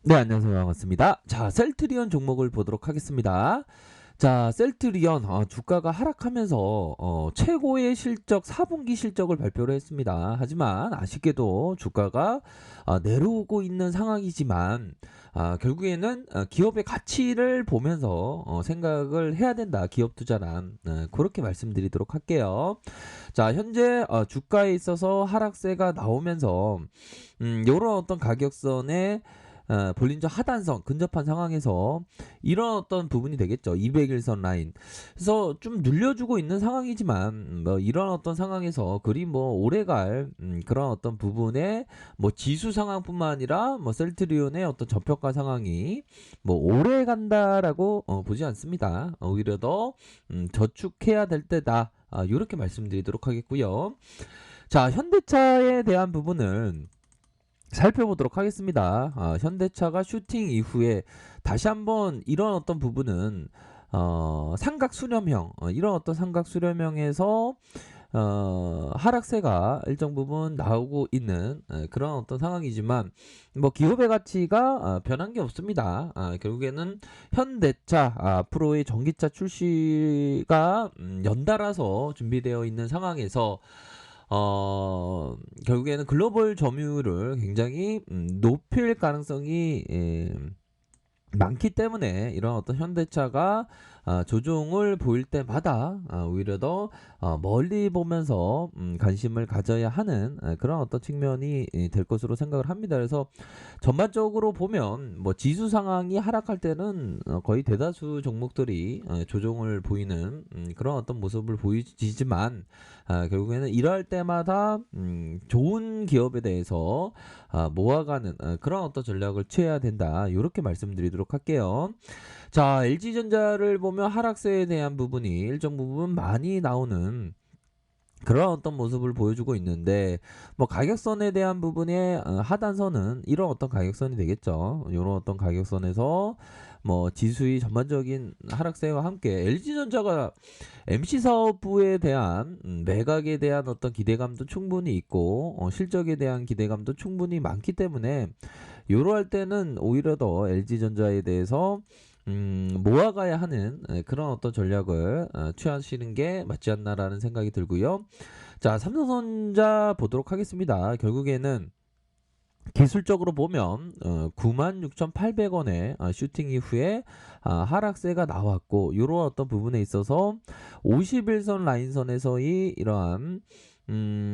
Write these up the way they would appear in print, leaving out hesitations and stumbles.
네, 안녕하세요. 반갑습니다. 자, 셀트리온 종목을 보도록 하겠습니다. 자, 셀트리온 주가가 하락하면서 최고의 실적 4분기 실적을 발표를 했습니다. 하지만 아쉽게도 주가가 내려오고 있는 상황이지만 결국에는 기업의 가치를 보면서 생각을 해야 된다. 기업 투자란 그렇게 말씀드리도록 할게요. 자, 현재 주가에 있어서 하락세가 나오면서 요런 어떤 가격선에 볼린저 하단선 근접한 상황에서 이런 어떤 부분이 되겠죠. 200일선 라인. 그래서 좀 눌려주고 있는 상황이지만 뭐 이런 어떤 상황에서 그리 뭐 오래갈 그런 어떤 부분에 뭐 지수 상황뿐만 아니라 뭐 셀트리온의 어떤 저평가 상황이 뭐 오래 간다라고 보지 않습니다. 오히려 더 저축해야 될 때다. 이렇게 말씀드리도록 하겠고요. 자, 현대차에 대한 부분은 살펴보도록 하겠습니다. 현대차가 슈팅 이후에 다시 한번 이런 어떤 부분은 삼각 수렴형 이런 어떤 삼각 수렴형에서 하락세가 일정 부분 나오고 있는 그런 어떤 상황이지만 뭐 기업의 가치가 변한 게 없습니다. 결국에는 현대차 앞으로의 전기차 출시가 연달아서 준비되어 있는 상황에서 결국에는 글로벌 점유율을 굉장히 높일 가능성이 많기 때문에 이런 어떤 현대차가 조종을 보일 때마다 오히려 더 멀리 보면서 관심을 가져야 하는 그런 어떤 측면이 될 것으로 생각을 합니다. 그래서 전반적으로 보면 뭐 지수 상황이 하락할 때는 거의 대다수 종목들이 조정을 보이는 그런 어떤 모습을 보이지만 결국에는 이럴 때마다 좋은 기업에 대해서 모아가는 그런 어떤 전략을 취해야 된다. 이렇게 말씀드리도록 할게요. 자, LG전자를 보면 하락세에 대한 부분이 일정 부분 많이 나오는 그런 어떤 모습을 보여주고 있는데 뭐 가격선에 대한 부분의 하단선은 이런 어떤 가격선이 되겠죠. 이런 어떤 가격선에서 뭐 지수의 전반적인 하락세와 함께 LG전자가 MC 사업부에 대한 매각에 대한 어떤 기대감도 충분히 있고 실적에 대한 기대감도 충분히 많기 때문에 이러할 때는 오히려 더 LG전자에 대해서 모아가야 하는 그런 어떤 전략을 취하시는 게 맞지 않나라는 생각이 들고요. 자, 삼성전자 보도록 하겠습니다. 결국에는 기술적으로 보면 96,800원에 슈팅 이후에 하락세가 나왔고 이런 어떤 부분에 있어서 51선 라인선에서의 이러한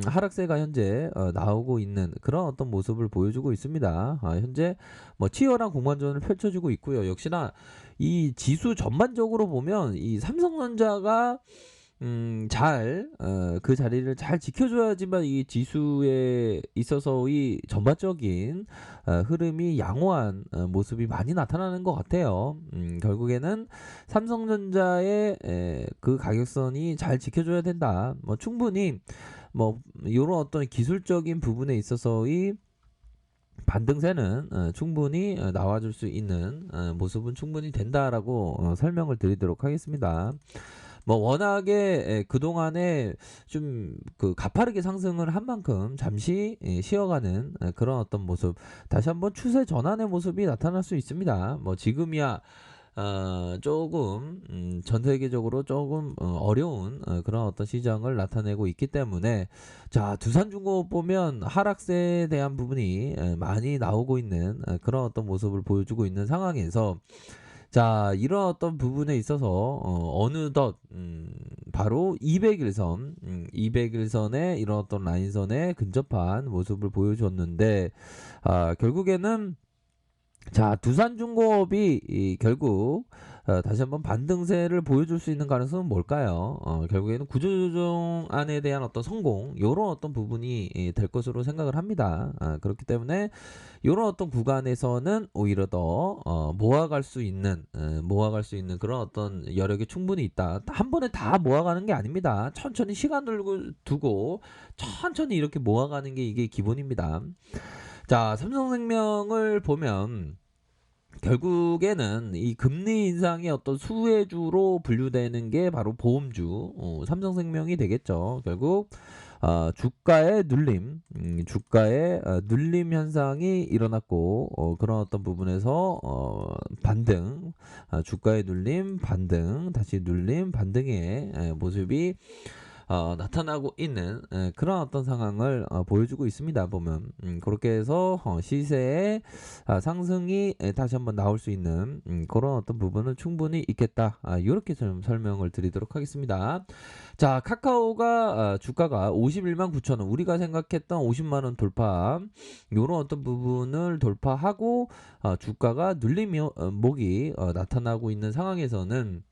하락세가 현재 나오고 있는 그런 어떤 모습을 보여주고 있습니다. 현재 뭐 치열한 공방전을 펼쳐주고 있고요. 역시나 이 지수 전반적으로 보면 이 삼성전자가 그 자리를 잘 지켜줘야지만 이 지수에 있어서의 전반적인 흐름이 양호한 모습이 많이 나타나는 것 같아요. 결국에는 삼성전자의 그 가격선이 잘 지켜줘야 된다. 뭐 충분히 뭐 이런 어떤 기술적인 부분에 있어서의 반등세는 충분히 나와줄 수 있는 모습은 충분히 된다라고 설명을 드리도록 하겠습니다. 뭐 워낙에 그동안에 좀 그 가파르게 상승을 한 만큼 잠시 쉬어가는 그런 어떤 모습 다시 한번 추세 전환의 모습이 나타날 수 있습니다. 뭐 지금이야 조금 전 세계적으로 조금 어려운 그런 어떤 시장을 나타내고 있기 때문에 자, 두산중공업 보면 하락세에 대한 부분이 많이 나오고 있는 그런 어떤 모습을 보여주고 있는 상황에서 자, 이런 어떤 부분에 있어서 어느덧 바로 200일선 200일선에 이런 어떤 라인선에 근접한 모습을 보여줬는데 결국에는 자, 두산중공업이 결국 다시 한번 반등세를 보여줄 수 있는 가능성은 뭘까요? 결국에는 구조조정안에 대한 어떤 성공, 이런 어떤 부분이 될 것으로 생각을 합니다. 그렇기 때문에 이런 어떤 구간에서는 오히려 더 모아갈 수 있는 그런 어떤 여력이 충분히 있다. 한 번에 다 모아가는 게 아닙니다. 천천히 시간 두고 천천히 이렇게 모아가는 게 이게 기본입니다. 자, 삼성생명을 보면 결국에는 이 금리 인상의 어떤 수혜주로 분류되는 게 바로 보험주 삼성생명이 되겠죠. 결국 주가의 눌림, 주가의 눌림 현상이 일어났고 그런 어떤 부분에서 반등, 주가의 눌림, 반등, 다시 눌림, 반등의 모습이 나타나고 있는 그런 어떤 상황을 보여주고 있습니다. 보면 그렇게 해서 시세의 상승이 다시 한번 나올 수 있는 그런 어떤 부분은 충분히 있겠다. 이렇게 좀 설명을 드리도록 하겠습니다. 자, 카카오가 주가가 51만 9천 원, 우리가 생각했던 50만 원 돌파, 이런 어떤 부분을 돌파하고 주가가 눌림목이 나타나고 있는 상황에서는,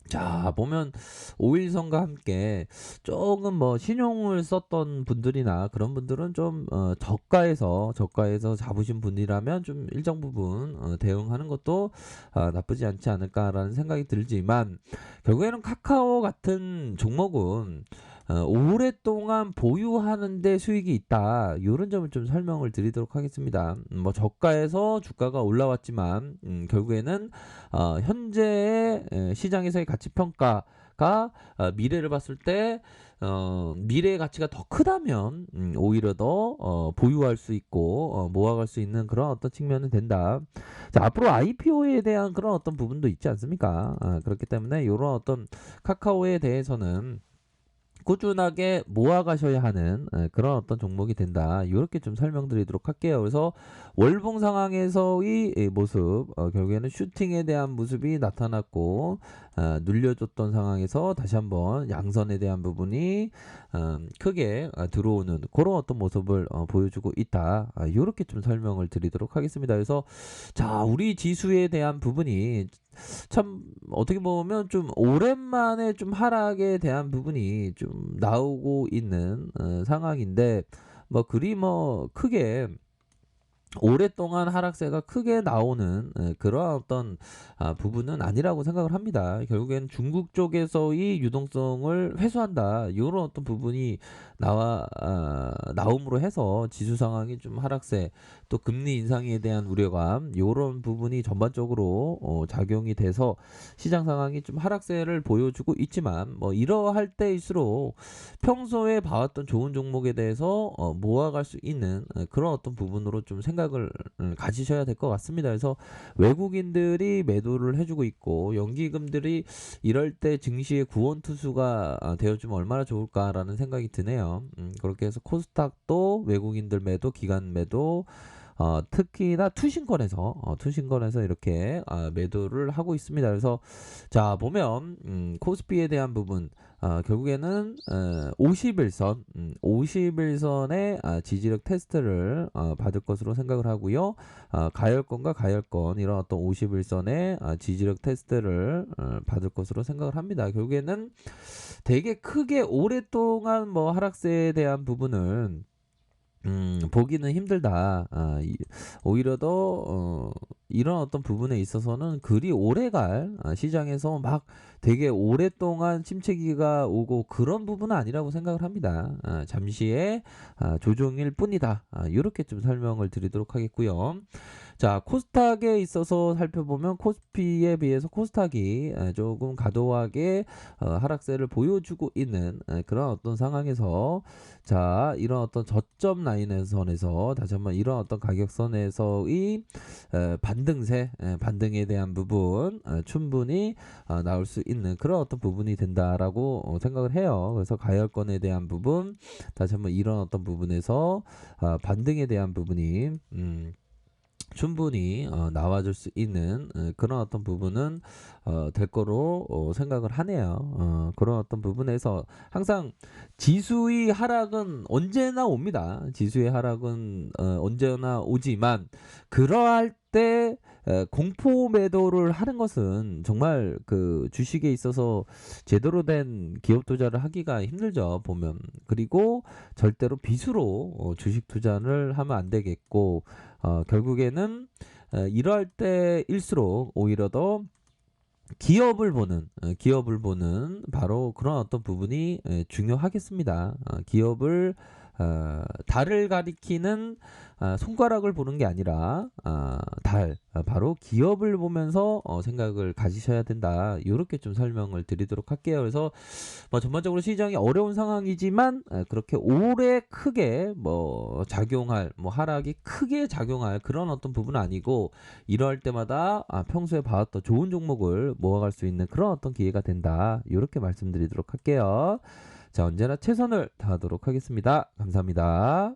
자, 보면 5일선과 함께 조금 뭐 신용을 썼던 분들이나 그런 분들은 좀 저가에서 잡으신 분이라면 좀 일정 부분 대응하는 것도 나쁘지 않지 않을까라는 생각이 들지만, 결국에는 카카오 같은 종목은 오랫동안 보유하는 데 수익이 있다. 이런 점을 좀 설명을 드리도록 하겠습니다. 뭐 저가에서 주가가 올라왔지만 결국에는 현재의 시장에서의 가치 평가가 미래를 봤을 때 미래의 가치가 더 크다면 오히려 더 보유할 수 있고 모아갈 수 있는 그런 어떤 측면은 된다. 자, 앞으로 IPO에 대한 그런 어떤 부분도 있지 않습니까? 그렇기 때문에 이런 어떤 카카오에 대해서는 꾸준하게 모아가셔야 하는 그런 어떤 종목이 된다. 이렇게 좀 설명드리도록 할게요. 그래서 월봉 상황에서의 모습, 결국에는 슈팅에 대한 모습이 나타났고 눌려줬던 상황에서 다시 한번 양선에 대한 부분이 크게 들어오는 그런 어떤 모습을 보여주고 있다. 이렇게 좀 설명을 드리도록 하겠습니다. 그래서 자, 우리 지수에 대한 부분이 참 어떻게 보면 좀 오랜만에 좀 하락에 대한 부분이 좀 나오고 있는 상황인데, 뭐 그리 뭐 크게 오랫동안 하락세가 크게 나오는 그러한 어떤 부분은 아니라고 생각을 합니다. 결국엔 중국 쪽에서의 유동성을 회수한다. 이런 어떤 부분이 나옴으로 해서 지수 상황이 좀 하락세, 또 금리 인상에 대한 우려감, 이런 부분이 전반적으로 작용이 돼서 시장 상황이 좀 하락세를 보여주고 있지만, 뭐 이러할 때일수록 평소에 봐왔던 좋은 종목에 대해서 모아갈 수 있는 그런 어떤 부분으로 좀 생각을 가지셔야 될 것 같습니다. 그래서 외국인들이 매도를 해주고 있고 연기금들이 이럴 때 증시의 구원 투수가 되어주면 얼마나 좋을까라는 생각이 드네요. 그렇게 해서 코스닥도 외국인들 매도, 기관 매도, 특히나 투신권에서 이렇게 매도를 하고 있습니다. 그래서 자, 보면 코스피에 대한 부분, 결국에는 50일선의 지지력 테스트를 받을 것으로 생각을 하고요. 가열권과 가열권, 이런 어떤 50일선의 지지력 테스트를 받을 것으로 생각을 합니다. 결국에는 되게 크게 오랫동안 뭐 하락세에 대한 부분은 보기는 힘들다. 오히려 더 이런 어떤 부분에 있어서는 그리 오래갈 시장에서 막 되게 오랫동안 침체기가 오고 그런 부분은 아니라고 생각을 합니다. 잠시의 조정일 뿐이다. 이렇게 좀 설명을 드리도록 하겠고요. 자, 코스닥에 있어서 살펴보면 코스피에 비해서 코스닥이 조금 과도하게 하락세를 보여주고 있는 그런 어떤 상황에서, 자, 이런 어떤 저점 라인선에서 다시 한번 이런 어떤 가격선에서의 반등에 대한 부분 충분히 나올 수 있는 그런 어떤 부분이 된다라고 생각을 해요. 그래서 가열권에 대한 부분, 다시 한번 이런 어떤 부분에서 반등에 대한 부분이 충분히 나와줄 수 있는 그런 어떤 부분은 될 거로 생각을 하네요. 그런 어떤 부분에서 항상 지수의 하락은 언제나 옵니다. 지수의 하락은 언제나 오지만, 그러할 때 공포 매도를 하는 것은 정말 그 주식에 있어서 제대로 된 기업 투자를 하기가 힘들죠, 보면. 그리고 절대로 빚으로 주식 투자를 하면 안 되겠고, 결국에는 이러할 때일수록 오히려 더 기업을 보는 바로 그런 어떤 부분이 중요하겠습니다. 기업을 달을 가리키는 손가락을 보는 게 아니라 바로 기업을 보면서 생각을 가지셔야 된다. 요렇게 좀 설명을 드리도록 할게요. 그래서 뭐 전반적으로 시장이 어려운 상황이지만 그렇게 오래 크게 뭐 작용할 뭐 하락이 크게 작용할 그런 어떤 부분은 아니고 이럴 때마다 평소에 봐왔던 좋은 종목을 모아갈 수 있는 그런 어떤 기회가 된다. 요렇게 말씀드리도록 할게요. 자, 언제나 최선을 다하도록 하겠습니다. 감사합니다.